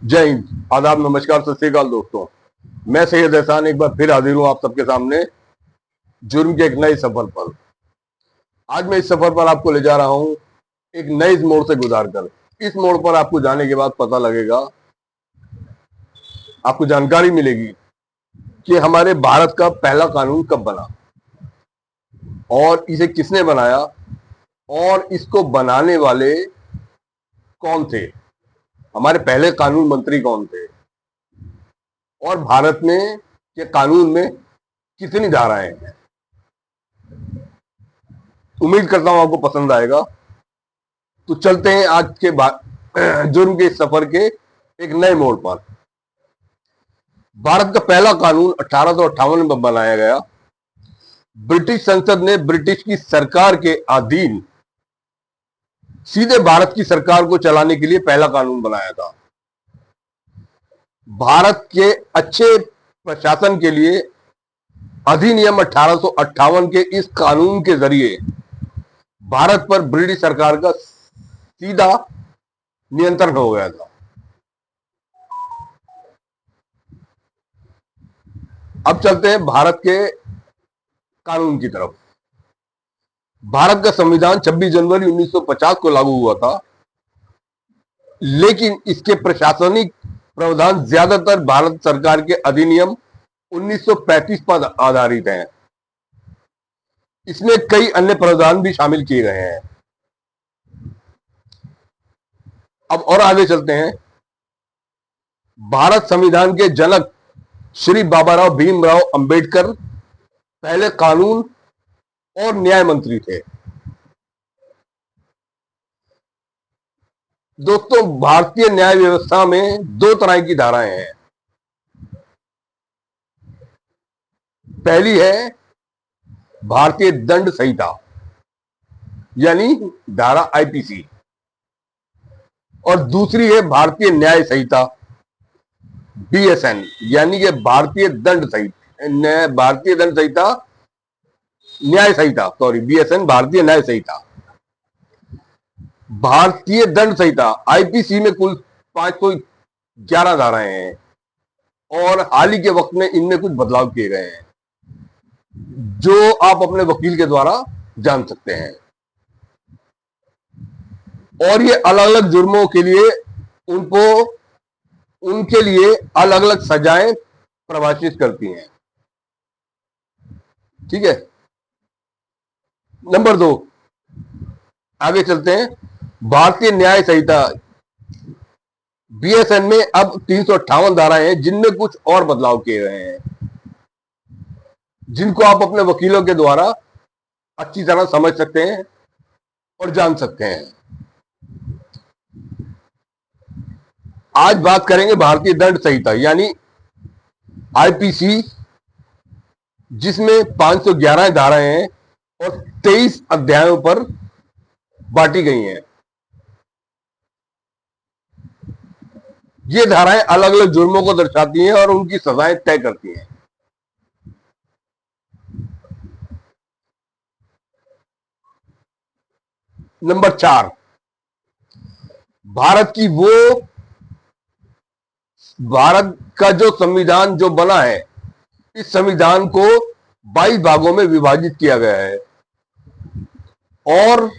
जय हिंद, आदाब, नमस्कार, सत श्री अकाल दोस्तों। मैं सैयद एहसान एक बार फिर हाजिर हूं आप सबके सामने जुर्म के एक नए सफर पर। आज मैं इस सफर पर आपको ले जा रहा हूं एक नए मोड़ से गुजार कर। इस मोड़ पर आपको जाने के बाद पता लगेगा, आपको जानकारी मिलेगी कि हमारे भारत का पहला कानून कब बना और इसे किसने बनाया और इसको बनाने वाले कौन थे, हमारे पहले कानून मंत्री कौन थे और भारत में के कानून में कितनी धाराएं हैं। उम्मीद करता हूं आपको पसंद आएगा। तो चलते हैं आज के जुर्म के इस सफर के एक नए मोड़ पर। भारत का पहला कानून 1858 में बनाया गया। ब्रिटिश संसद ने ब्रिटिश की सरकार के अधीन सीधे भारत की सरकार को चलाने के लिए पहला कानून बनाया था। भारत के अच्छे प्रशासन के लिए अधिनियम 1858 के इस कानून के जरिए भारत पर ब्रिटिश सरकार का सीधा नियंत्रण हो गया था। अब चलते हैं भारत के कानून की तरफ। भारत का संविधान 26 जनवरी 1950 को लागू हुआ था, लेकिन इसके प्रशासनिक प्रावधान ज्यादातर भारत सरकार के अधिनियम 1935 पर आधारित हैं। इसमें कई अन्य प्रावधान भी शामिल किए गए हैं। अब और आगे चलते हैं। भारत संविधान के जनक श्री बाबाराव भीमराव अंबेडकर पहले कानून और न्याय मंत्री थे। दोस्तों, भारतीय न्याय व्यवस्था में दो तरह की धाराएं हैं। पहली है भारतीय दंड संहिता यानी धारा आईपीसी, और दूसरी है भारतीय न्याय संहिता बीएसएन यानी कि भारतीय दंड संहिता न्याय संहिता, सॉरी, बीएसएन भारतीय न्याय संहिता। भारतीय दंड संहिता आईपीसी में कुल 511 धाराएं हैं और हाल ही के वक्त में इनमें कुछ बदलाव किए गए हैं जो आप अपने वकील के द्वारा जान सकते हैं। और ये अलग अलग जुर्मों के लिए उनके लिए अलग अलग सजाएं परिभाषित करती हैं। ठीक है। नंबर 2, आगे चलते हैं। भारतीय न्याय संहिता बीएसएन में अब 358 धाराएं हैं जिनमें कुछ और बदलाव किए गए हैं, जिनको आप अपने वकीलों के द्वारा अच्छी तरह समझ सकते हैं और जान सकते हैं। आज बात करेंगे भारतीय दंड संहिता यानी आईपीसी, जिसमें 511 धाराएं हैं और 23 अध्यायों पर बांटी गई हैं। ये धाराएं अलग अलग जुर्मों को दर्शाती हैं और उनकी सजाएं तय करती हैं। नंबर 4, भारत का जो संविधान जो बना है, इस संविधान को 22 भागों में विभाजित किया गया है और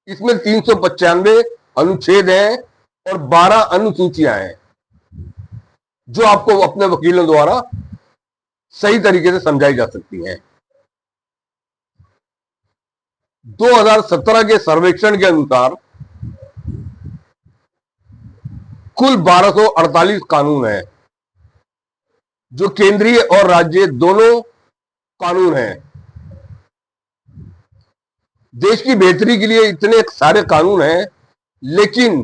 इसमें 395 अनुच्छेद हैं और 12 अनुसूचियां हैं जो आपको अपने वकीलों द्वारा सही तरीके से समझाई जा सकती हैं। 2017 के सर्वेक्षण के अनुसार कुल 1248 कानून हैं जो केंद्रीय और राज्य दोनों कानून हैं। देश की बेहतरी के लिए इतने सारे कानून हैं, लेकिन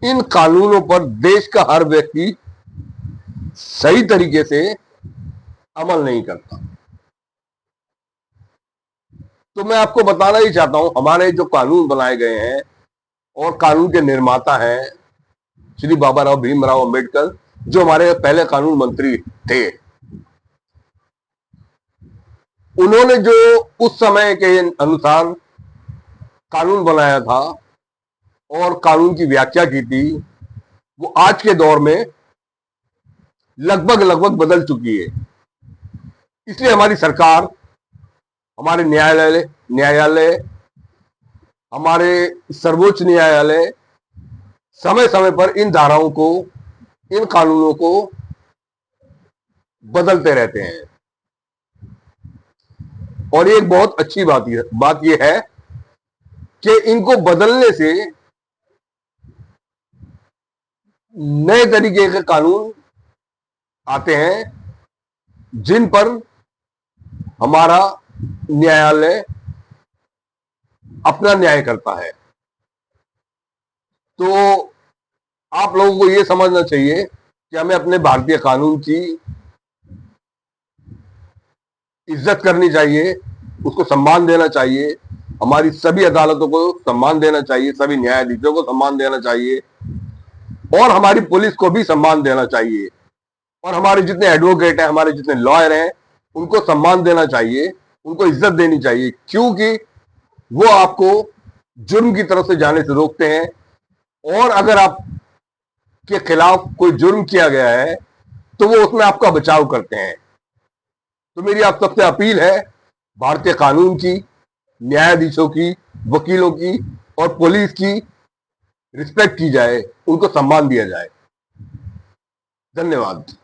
इन कानूनों पर देश का हर व्यक्ति सही तरीके से अमल नहीं करता। तो मैं आपको बताना ही चाहता हूं, हमारे जो कानून बनाए गए हैं और कानून के निर्माता हैं श्री बाबाराव भीमराव अंबेडकर, जो हमारे पहले कानून मंत्री थे, उन्होंने जो उस समय के अनुसार कानून बनाया था और कानून की व्याख्या की थी, वो आज के दौर में लगभग लगभग बदल चुकी है। इसलिए हमारी सरकार, हमारे न्यायालय, हमारे सर्वोच्च न्यायालय समय समय पर इन धाराओं को, इन कानूनों को बदलते रहते हैं। और एक बहुत अच्छी बात यह है कि इनको बदलने से नए तरीके के कानून आते हैं जिन पर हमारा न्यायालय अपना न्याय करता है। तो आप लोगों को यह समझना चाहिए कि हमें अपने भारतीय कानून की इज्जत करनी चाहिए, उसको सम्मान देना चाहिए, हमारी सभी अदालतों को सम्मान देना चाहिए, सभी न्यायाधीशों को सम्मान देना चाहिए और हमारी पुलिस को भी सम्मान देना चाहिए और हमारे जितने एडवोकेट हैं, हमारे जितने लॉयर हैं, उनको सम्मान देना चाहिए, उनको इज्जत देनी चाहिए, क्योंकि वो आपको जुर्म की तरफ से जाने से रोकते हैं। और अगर आप के खिलाफ कोई जुर्म किया गया है तो वो उसमें आपका बचाव करते हैं। तो मेरी आप सबसे अपील है, भारतीय कानून की, न्यायाधीशों की, वकीलों की और पुलिस की रिस्पेक्ट की जाए, उनको सम्मान दिया जाए। धन्यवाद।